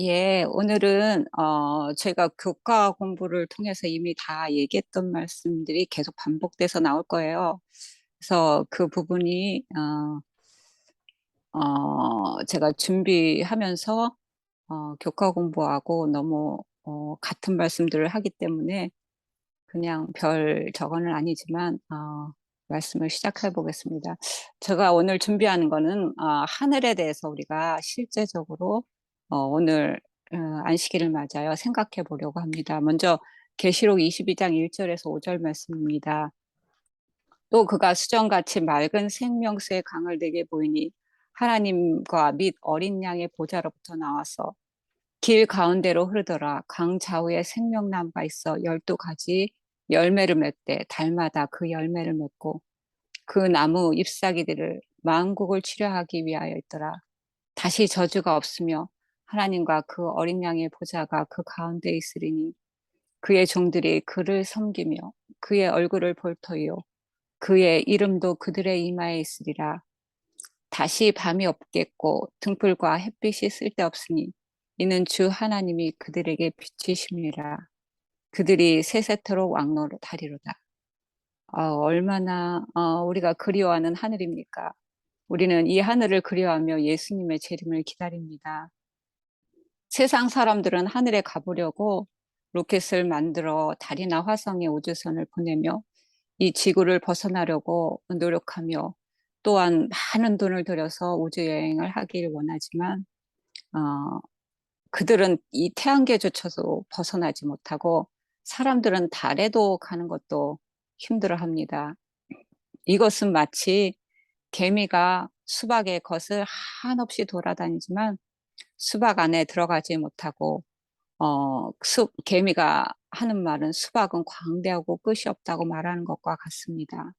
예, 오늘은 제가 교과 공부를 통해서 이미 다 얘기했던 말씀들이 계속 반복돼서 나올 거예요. 그래서 그 부분이 제가 준비하면서 교과 공부하고 너무 같은 말씀들을 하기 때문에 그냥 별 저거는 아니지만 말씀을 시작해 보겠습니다. 제가 오늘 준비하는 거는 하늘에 대해서 우리가 실제적으로 오늘 안식일을 맞아요. 생각해 보려고 합니다. 먼저 계시록 22장 1절에서 5절 말씀입니다. 또 그가 수정같이 맑은 생명수의 강을 내게 보이니 하나님과 및 어린 양의 보좌로부터 나와서 길 가운데로 흐르더라. 강 좌우에 생명나무가 있어 12가지 열매를 맺되 달마다 그 열매를 맺고 그 나무 잎사귀들을 만국을 치료하기 위하여 있더라. 다시 저주가 없으며 하나님과 그 어린 양의 보좌가 그 가운데 있으리니 그의 종들이 그를 섬기며 그의 얼굴을 볼 터이요 그의 이름도 그들의 이마에 있으리라. 다시 밤이 없겠고 등불과 햇빛이 쓸데없으니 이는 주 하나님이 그들에게 빛이심이라. 그들이 세세토록 왕노릇하리로다. 얼마나 우리가 그리워하는 하늘입니까? 우리는 이 하늘을 그리워하며 예수님의 재림을 기다립니다. 세상 사람들은 하늘에 가보려고 로켓을 만들어 달이나 화성에 우주선을 보내며 이 지구를 벗어나려고 노력하며 또한 많은 돈을 들여서 우주 여행을 하길 원하지만 어, 그들은 이 태양계조차도 벗어나지 못하고 사람들은 달에도 가는 것도 힘들어합니다. 이것은 마치 개미가 수박의 겉을 한없이 돌아다니지만 수박 안에 들어가지 못하고 개미가 하는 말은 수박은 광대하고 끝이 없다고 말하는 것과 같습니다.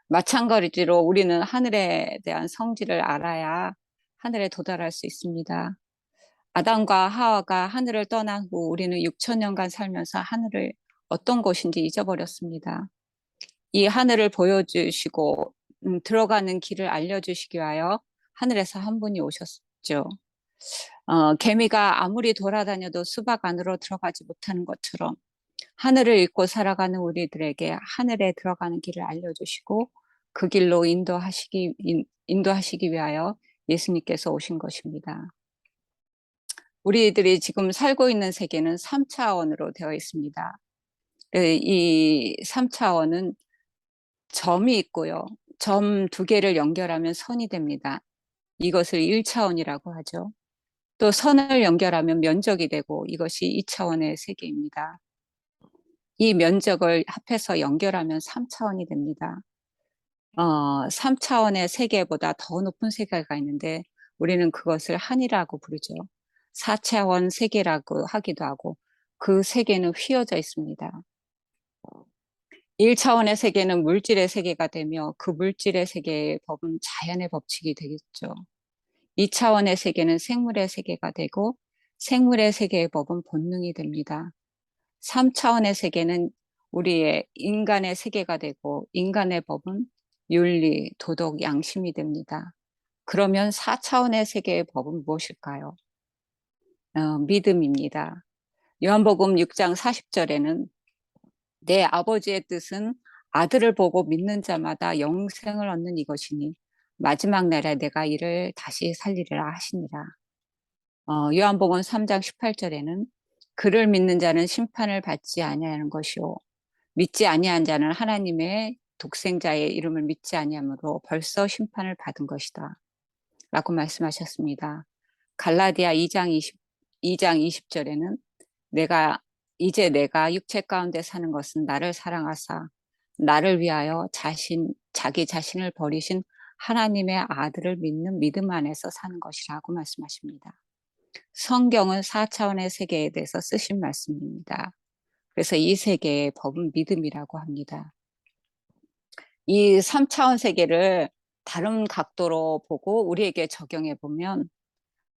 마찬가지로 우리는 하늘에 대한 성질을 알아야 하늘에 도달할 수 있습니다. 아담과 하와가 하늘을 떠난 후 우리는 6천 년간 살면서 하늘을 어떤 곳인지 잊어버렸습니다. 이 하늘을 보여주시고 들어가는 길을 알려주시기 위하여 하늘에서 한 분이 오셨죠. 개미가 아무리 돌아다녀도 수박 안으로 들어가지 못하는 것처럼 하늘을 잊고 살아가는 우리들에게 하늘에 들어가는 길을 알려주시고 그 길로 인도하시기 위하여 예수님께서 오신 것입니다. 우리들이 지금 살고 있는 세계는 3차원으로 되어 있습니다. 이 3차원은 점이 있고요. 점 두 개를 연결하면 선이 됩니다. 이것을 1차원이라고 하죠. 또 선을 연결하면 면적이 되고 이것이 2차원의 세계입니다. 이 면적을 합해서 연결하면 3차원이 됩니다. 3차원의 세계보다 더 높은 세계가 있는데 우리는 그것을 한이라고 부르죠. 4차원 세계라고 하기도 하고 그 세계는 휘어져 있습니다. 1차원의 세계는 물질의 세계가 되며 그 물질의 세계의 법은 자연의 법칙이 되겠죠. 2차원의 세계는 생물의 세계가 되고 생물의 세계의 법은 본능이 됩니다. 3차원의 세계는 우리의 인간의 세계가 되고 인간의 법은 윤리, 도덕, 양심이 됩니다. 그러면 4차원의 세계의 법은 무엇일까요? 믿음입니다. 요한복음 6장 40절에는 내 아버지의 뜻은 아들을 보고 믿는 자마다 영생을 얻는 이것이니 마지막 날에 내가 이를 다시 살리리라 하시니라. 요한복음 3장 18절에는 그를 믿는 자는 심판을 받지 아니하는 것이요 믿지 아니한 자는 하나님의 독생자의 이름을 믿지 아니하므로 벌써 심판을 받은 것이다. 라고 말씀하셨습니다. 갈라디아 2장 20절에는 이제 내가 육체 가운데 사는 것은 나를 사랑하사 나를 위하여 자기 자신을 버리신 하나님의 아들을 믿는 믿음 안에서 사는 것이라고 말씀하십니다. 성경은 4차원의 세계에 대해서 쓰신 말씀입니다. 그래서 이 세계의 법은 믿음이라고 합니다. 이 3차원 세계를 다른 각도로 보고 우리에게 적용해 보면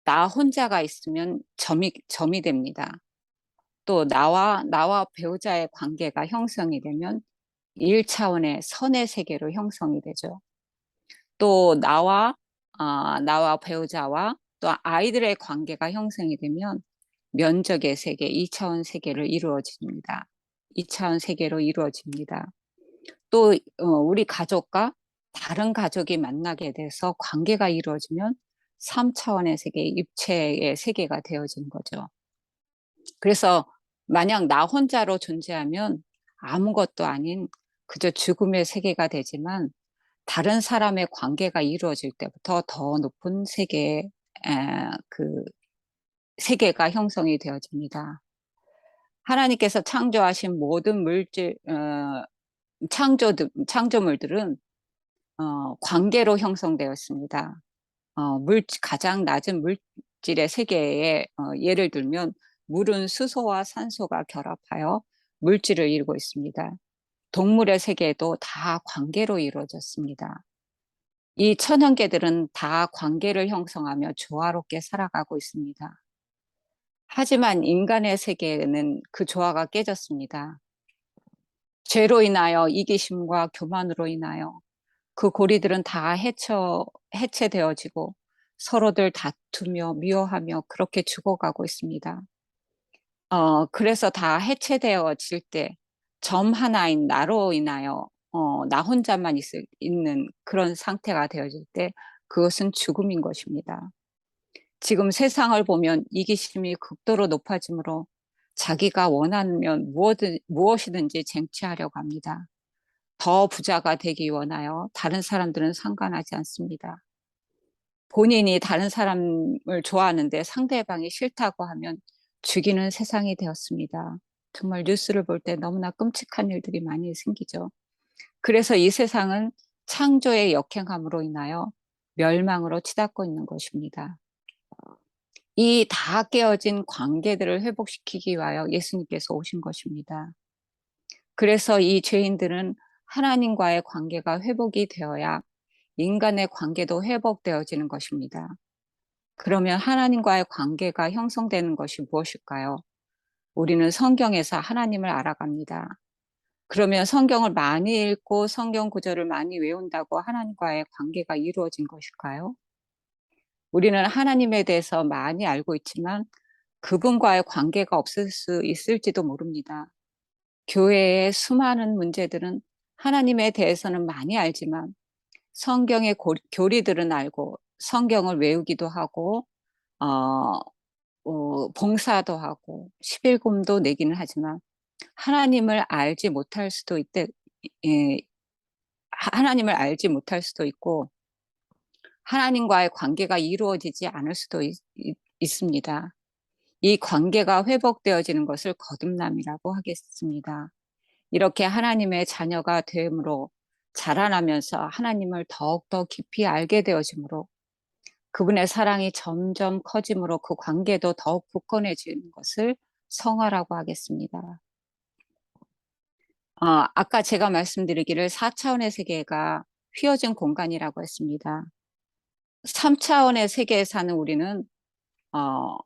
나 혼자가 있으면 점이 됩니다. 또 나와 배우자의 관계가 형성이 되면 1차원의 선의 세계로 형성이 되죠. 또 나와 배우자와 또 아이들의 관계가 형성이 되면 면적의 세계, 2차원 세계를 이루어집니다. 2차원 세계로 이루어집니다. 또 우리 가족과 다른 가족이 만나게 돼서 관계가 이루어지면 3차원의 세계, 입체의 세계가 되어지는 거죠. 그래서 만약 나 혼자로 존재하면 아무것도 아닌 그저 죽음의 세계가 되지만, 다른 사람의 관계가 이루어질 때부터 더 높은 세계의 그 세계가 형성이 되어집니다. 하나님께서 창조하신 모든 물질, 창조물들은 관계로 형성되었습니다. 가장 낮은 물질의 세계에 예를 들면 물은 수소와 산소가 결합하여 물질을 이루고 있습니다. 동물의 세계도 다 관계로 이루어졌습니다. 이 천연계들은 다 관계를 형성하며 조화롭게 살아가고 있습니다. 하지만 인간의 세계는 그 조화가 깨졌습니다. 죄로 인하여, 이기심과 교만으로 인하여 그 고리들은 다 해체되어지고 서로들 다투며 미워하며 그렇게 죽어가고 있습니다. 그래서 다 해체되어질 때 점 하나인 나로 인하여 나 혼자만 있는 그런 상태가 되어질 때 그것은 죽음인 것입니다. 지금 세상을 보면 이기심이 극도로 높아지므로 자기가 원하면 무엇이든지 쟁취하려고 합니다. 더 부자가 되기 원하여 다른 사람들은 상관하지 않습니다. 본인이 다른 사람을 좋아하는데 상대방이 싫다고 하면 죽이는 세상이 되었습니다. 정말 뉴스를 볼 때 너무나 끔찍한 일들이 많이 생기죠. 그래서 이 세상은 창조의 역행함으로 인하여 멸망으로 치닫고 있는 것입니다. 이 다 깨어진 관계들을 회복시키기 위하여 예수님께서 오신 것입니다. 그래서 이 죄인들은 하나님과의 관계가 회복이 되어야 인간의 관계도 회복되어지는 것입니다. 그러면 하나님과의 관계가 형성되는 것이 무엇일까요? 우리는 성경에서 하나님을 알아갑니다. 그러면 성경을 많이 읽고 성경 구절을 많이 외운다고 하나님과의 관계가 이루어진 것일까요? 우리는 하나님에 대해서 많이 알고 있지만 그분과의 관계가 없을 수 있을지도 모릅니다. 교회의 수많은 문제들은 하나님에 대해서는 많이 알지만 성경의 교리들은 알고 성경을 외우기도 하고 어, 봉사도 하고 11금도 내기는 하지만 하나님을 알지 못할 수도 예, 하나님을 알지 못할 수도 있고 하나님과의 관계가 이루어지지 않을 수도 있습니다. 이 관계가 회복되어지는 것을 거듭남이라고 하겠습니다. 이렇게 하나님의 자녀가 됨으로 자라나면서 하나님을 더욱더 깊이 알게 되어지므로 그분의 사랑이 점점 커짐으로 그 관계도 더욱 굳건해지는 것을 성화라고 하겠습니다. 아까 제가 말씀드리기를 4차원의 세계가 휘어진 공간이라고 했습니다. 3차원의 세계에 사는 우리는 어,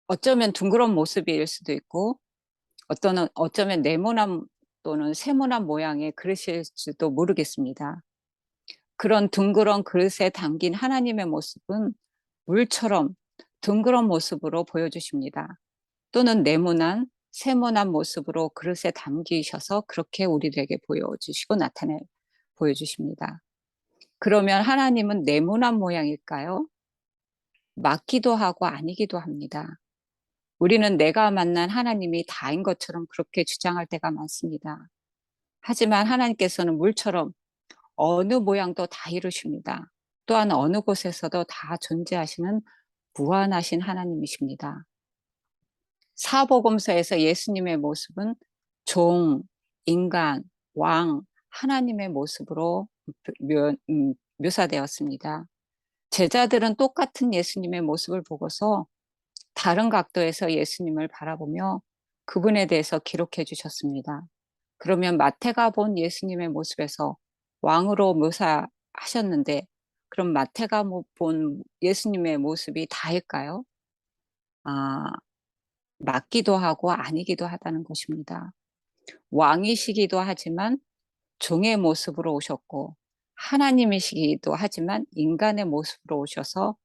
어쩌면 둥그런 모습일 수도 있고 어쩌면 네모난 또는 세모난 모양의 그릇일지도 모르겠습니다. 그런 둥그런 그릇에 담긴 하나님의 모습은 물처럼 둥그런 모습으로 보여주십니다. 또는 네모난 세모난 모습으로 그릇에 담기셔서 그렇게 우리들에게 보여주십니다. 그러면 하나님은 네모난 모양일까요? 맞기도 하고 아니기도 합니다. 우리는 내가 만난 하나님이 다인 것처럼 그렇게 주장할 때가 많습니다. 하지만 하나님께서는 물처럼 어느 모양도 다 이루십니다. 또한 어느 곳에서도 다 존재하시는 무한하신 하나님이십니다. 사복음서에서 예수님의 모습은 종, 인간, 왕, 하나님의 모습으로 묘사되었습니다. 제자들은 똑같은 예수님의 모습을 보고서 다른 각도에서 예수님을 바라보며 그분에 대해서 기록해 주셨습니다. 그러면 마태가 본 예수님의 모습에서 왕으로 묘사하셨는데 그럼 마태가 본 예수님의 모습이 다일까요? 맞기도 하고 아니기도 하다는 것입니다. 왕이시기도 하지만 종의 모습으로 오셨고 하나님이시기도 하지만 인간의 모습으로 오셔서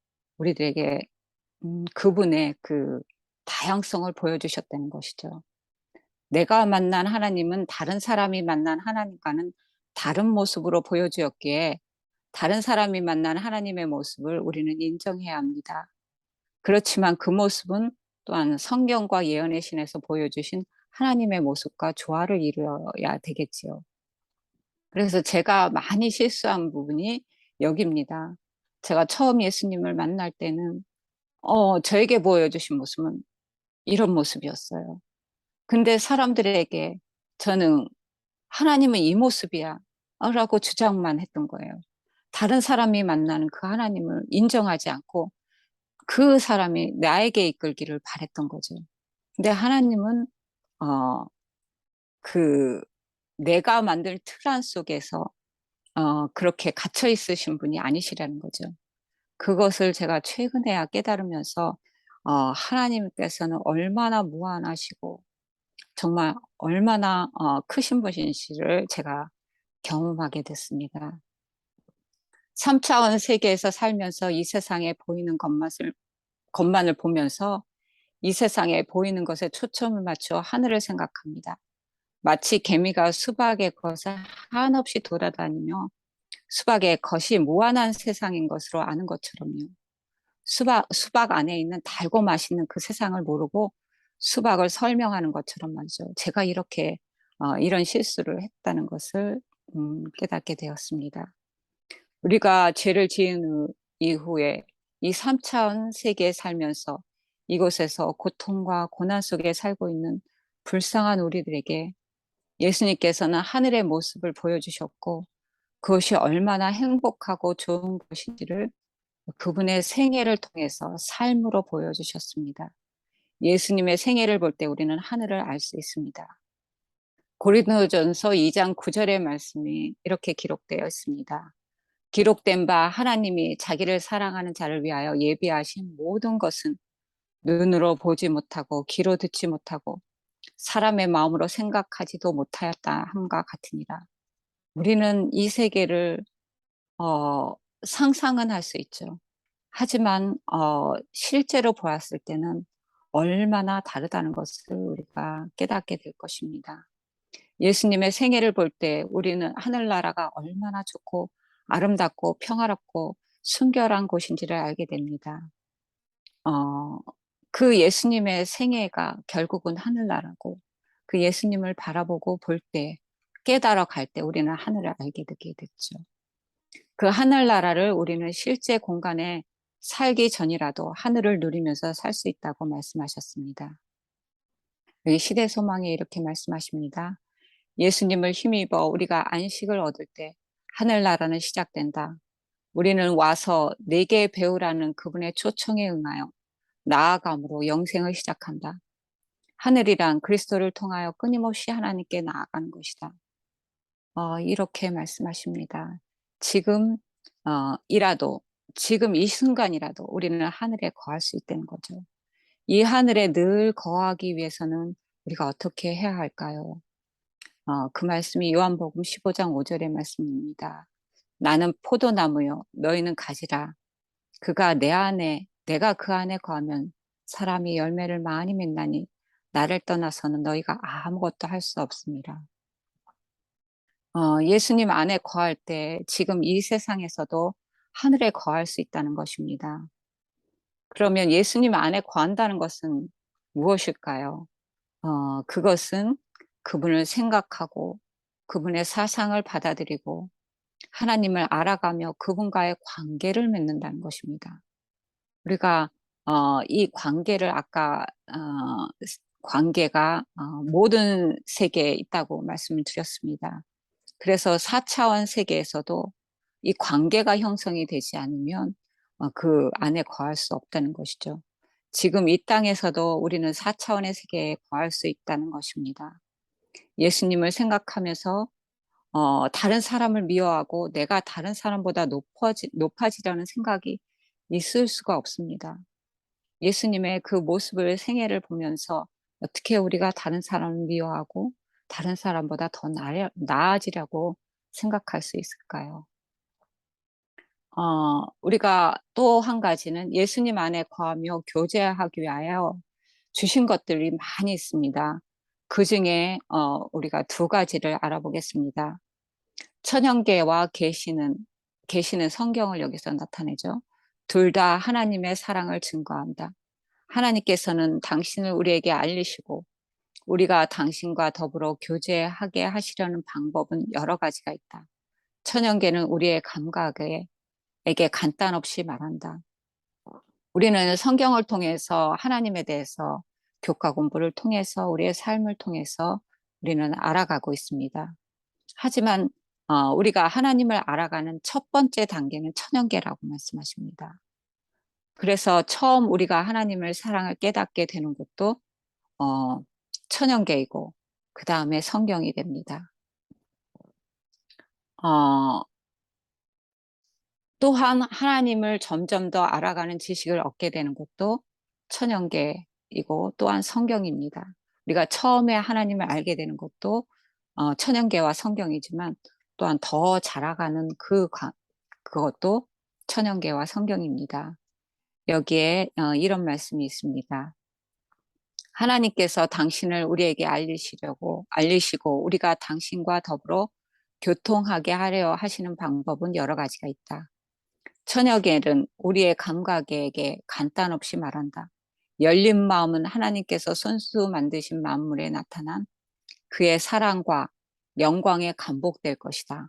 우리들에게 그분의 그 다양성을 보여주셨다는 것이죠. 내가 만난 하나님은 다른 사람이 만난 하나님과는 다른 모습으로 보여주었기에 다른 사람이 만난 하나님의 모습을 우리는 인정해야 합니다. 그렇지만 그 모습은 또한 성경과 예언의 신에서 보여주신 하나님의 모습과 조화를 이루어야 되겠지요. 그래서 제가 많이 실수한 부분이 여기입니다. 제가 처음 예수님을 만날 때는 저에게 보여주신 모습은 이런 모습이었어요. 근데 사람들에게 저는 "하나님은 이 모습이야." 라고 주장만 했던 거예요. 다른 사람이 만나는 그 하나님을 인정하지 않고 그 사람이 나에게 이끌기를 바랬던 거죠. 근데 하나님은 어 그 내가 만든 틀 안 속에서 그렇게 갇혀 있으신 분이 아니시라는 거죠. 그것을 제가 최근에야 깨달으면서 하나님께서는 얼마나 무한하시고 정말 얼마나 크신 분이신지를 제가 경험하게 됐습니다. 3 차원 세계에서 살면서 이 세상에 보이는 것만을 보면서 이 세상에 보이는 것에 초점을 맞춰 하늘을 생각합니다. 마치 개미가 수박의 것을 한없이 돌아다니며 수박의 것이 무한한 세상인 것으로 아는 것처럼요. 수박 안에 있는 달고 맛있는 그 세상을 모르고 수박을 설명하는 것처럼 말이죠. 제가 이렇게 이런 실수를 했다는 것을 깨닫게 되었습니다. 우리가 죄를 지은 이후에 이 3 차원 세계에 살면서 이곳에서 고통과 고난 속에 살고 있는 불쌍한 우리들에게 예수님께서는 하늘의 모습을 보여주셨고 그것이 얼마나 행복하고 좋은 것인지를 그분의 생애를 통해서 삶으로 보여주셨습니다. 예수님의 생애를 볼 때 우리는 하늘을 알 수 있습니다. 고린도전서 2장 9절의 말씀이 이렇게 기록되어 있습니다. 기록된 바 하나님이 자기를 사랑하는 자를 위하여 예비하신 모든 것은 눈으로 보지 못하고 귀로 듣지 못하고 사람의 마음으로 생각하지도 못하였다 함과 같으니라. 우리는 이 세계를 어 상상은 할 수 있죠. 하지만 실제로 보았을 때는 얼마나 다르다는 것을 우리가 깨닫게 될 것입니다. 예수님의 생애를 볼 때 우리는 하늘나라가 얼마나 좋고 아름답고 평화롭고 순결한 곳인지를 알게 됩니다. 어 그 예수님의 생애가 결국은 하늘나라고 그 예수님을 바라보고 볼 때 깨달아 갈 때 우리는 하늘을 알게 되게 됐죠. 그 하늘나라를 우리는 실제 공간에 살기 전이라도 하늘을 누리면서 살 수 있다고 말씀하셨습니다. 여기 시대 소망에 이렇게 말씀하십니다. 예수님을 힘입어 우리가 안식을 얻을 때 하늘나라는 시작된다. 우리는 와서 내게 배우라는 그분의 초청에 응하여 나아감으로 영생을 시작한다. 하늘이란 그리스도를 통하여 끊임없이 하나님께 나아가는 것이다. 이렇게 말씀하십니다. 지금 이라도 지금 이 순간이라도 우리는 하늘에 거할 수 있다는 거죠. 이 하늘에 늘 거하기 위해서는 우리가 어떻게 해야 할까요? 그 말씀이 요한복음 15장 5절의 말씀입니다. 나는 포도나무요 너희는 가지라. 그가 내 안에 내가 그 안에 거하면 사람이 열매를 많이 맺나니 나를 떠나서는 너희가 아무것도 할 수 없습니다. 예수님 안에 거할 때 지금 이 세상에서도 하늘에 거할 수 있다는 것입니다. 그러면 예수님 안에 거한다는 것은 무엇일까요? 그것은 그분을 생각하고 그분의 사상을 받아들이고 하나님을 알아가며 그분과의 관계를 맺는다는 것입니다. 우리가 이 관계를 아까 관계가 모든 세계에 있다고 말씀을 드렸습니다. 그래서 4 차원 세계에서도 이 관계가 형성이 되지 않으면 그 안에 거할 수 없다는 것이죠. 지금 이 땅에서도 우리는 4 차원의 세계에 거할 수 있다는 것입니다. 예수님을 생각하면서 다른 사람을 미워하고 내가 다른 사람보다 높아지려는 생각이 있을 수가 없습니다. 예수님의 그 모습을 생애를 보면서 어떻게 우리가 다른 사람을 미워하고 다른 사람보다 더 나아지려고 생각할 수 있을까요? 우리가 또 한 가지는 예수님 안에 거하며 교제하기 위하여 주신 것들이 많이 있습니다. 그중에 우리가 두 가지를 알아보겠습니다. 천연계와 계시는 성경을 여기서 나타내죠. 둘 다 하나님의 사랑을 증거한다. 하나님께서는 당신을 우리에게 알리시고 우리가 당신과 더불어 교제하게 하시려는 방법은 여러 가지가 있다. 천연계는 우리의 감각에게 간단 없이 말한다. 우리는 성경을 통해서 하나님에 대해서 교과 공부를 통해서 우리의 삶을 통해서 우리는 알아가고 있습니다. 하지만 우리가 하나님을 알아가는 첫 번째 단계는 천연계라고 말씀하십니다. 그래서 처음 우리가 하나님을 사랑을 깨닫게 되는 것도 어, 천연계이고 그 다음에 성경이 됩니다. 어, 또한 하나님을 점점 더 알아가는 지식을 얻게 되는 것도 천연계이고 또한 성경입니다. 우리가 처음에 하나님을 알게 되는 것도 천연계와 성경이지만 또한 더 자라가는 그것도 천연계와 성경입니다. 여기에 이런 말씀이 있습니다. 하나님께서 당신을 우리에게 알리시고 우리가 당신과 더불어 교통하게 하려 하시는 방법은 여러 가지가 있다. 천여계는 우리의 감각에게 간단 없이 말한다. 열린 마음은 하나님께서 손수 만드신 만물에 나타난 그의 사랑과 영광에 감복될 것이다.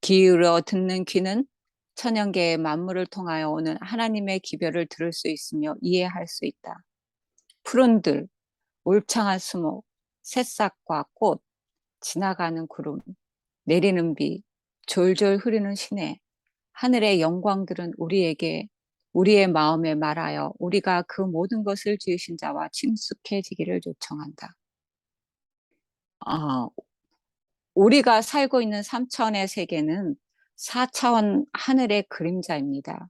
기울여 듣는 귀는 천연계의 만물을 통하여 오는 하나님의 기별을 들을 수 있으며 이해할 수 있다. 푸른 들, 울창한 수목, 새싹과 꽃, 지나가는 구름, 내리는 비, 졸졸 흐르는 시내, 하늘의 영광들은 우리의 마음에 말하여 우리가 그 모든 것을 지으신 자와 친숙해지기를 요청한다. 어, 우리가 살고 있는 3차원의 세계는 4차원 하늘의 그림자입니다.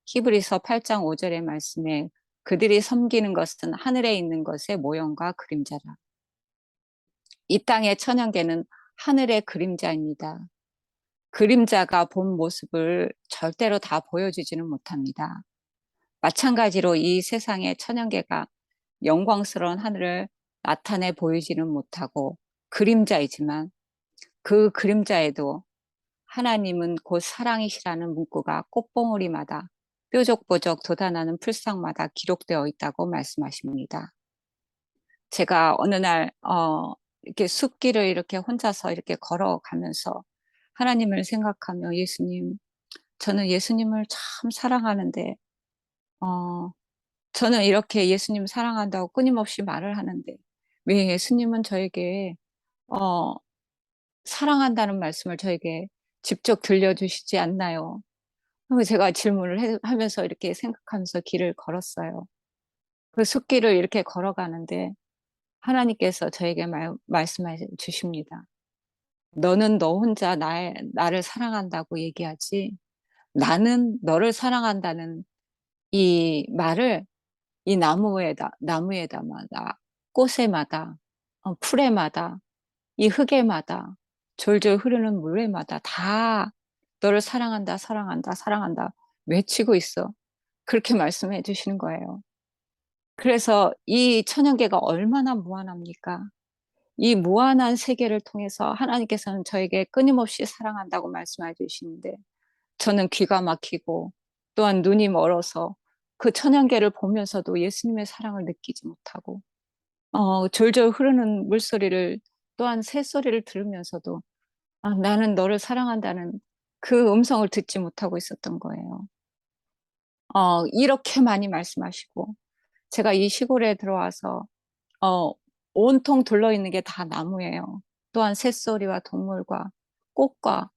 히브리서 8장 5절의 말씀에 그들이 섬기는 것은 하늘에 있는 것의 모형과 그림자라. 이 땅의 천연계는 하늘의 그림자입니다. 그림자가 본 모습을 절대로 다 보여주지는 못합니다. 마찬가지로 이 세상의 천연계가 영광스러운 하늘을 나타내 보이지는 못하고 그림자이지만 그 그림자에도 하나님은 곧 사랑이시라는 문구가 꽃봉오리마다 뾰족뾰족 돋아나는 풀상마다 기록되어 있다고 말씀하십니다. 제가 어느 날 이렇게 숲길을 이렇게 혼자서 이렇게 걸어가면서 하나님을 생각하며 예수님, 저는 예수님을 참 사랑하는데 어, 저는 이렇게 예수님 사랑한다고 끊임없이 말을 하는데 왜 예수님은 저에게 어, 사랑한다는 말씀을 저에게 직접 들려주시지 않나요? 그래서 제가 하면서 이렇게 생각하면서 길을 걸었어요. 그 숲길을 이렇게 걸어가는데 하나님께서 저에게 말씀해 주십니다. 너는 너 혼자 나를 사랑한다고 얘기하지 나는 너를 사랑한다는 이 말을 이 나무에다마다 꽃에마다 풀에마다 이 흙에마다 졸졸 흐르는 물에마다 다 너를 사랑한다 사랑한다 사랑한다 외치고 있어. 그렇게 말씀해 주시는 거예요. 그래서 이 천연계가 얼마나 무한합니까? 이 무한한 세계를 통해서 하나님께서는 저에게 끊임없이 사랑한다고 말씀해 주시는데 저는 귀가 막히고 또한 눈이 멀어서 그 천연계를 보면서도 예수님의 사랑을 느끼지 못하고 졸졸 흐르는 물소리를 또한 새소리를 들으면서도 나는 너를 사랑한다는 그 음성을 듣지 못하고 있었던 거예요. 이렇게 많이 말씀하시고 제가 이 시골에 들어와서 어, 온통 둘러있는 게 다 나무예요. 또한 새소리와 동물과 꽃과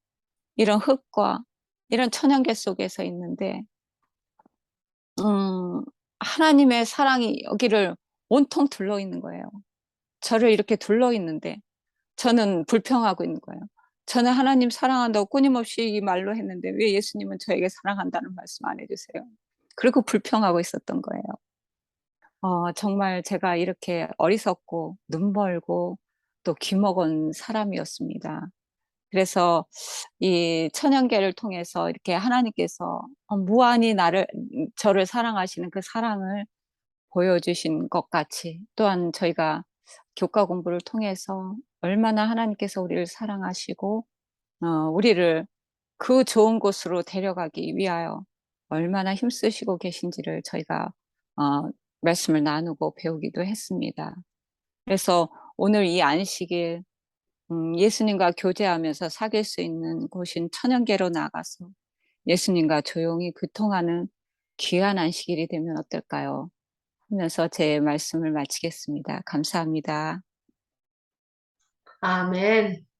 이런 흙과 이런 천연계 속에서 있는데 하나님의 사랑이 여기를 온통 둘러있는 거예요. 저를 이렇게 둘러있는데 저는 불평하고 있는 거예요. 저는 하나님 사랑한다고 끊임없이 이 말로 했는데 왜 예수님은 저에게 사랑한다는 말씀 안 해주세요? 그리고 불평하고 있었던 거예요. 정말 제가 이렇게 어리석고 눈멀고 또 귀먹은 사람이었습니다. 그래서 이 천연계를 통해서 이렇게 하나님께서 무한히 저를 사랑하시는 그 사랑을 보여주신 것 같이, 또한 저희가 교과 공부를 통해서 얼마나 하나님께서 우리를 사랑하시고 우리를 그 좋은 곳으로 데려가기 위하여 얼마나 힘쓰시고 계신지를 저희가 어 말씀을 나누고 배우기도 했습니다. 그래서 오늘 이 안식일 예수님과 교제하면서 사귈 수 있는 곳인 천연계로 나가서 예수님과 조용히 교통하는 귀한 안식일이 되면 어떨까요? 하면서 제 말씀을 마치겠습니다. 감사합니다. 아멘.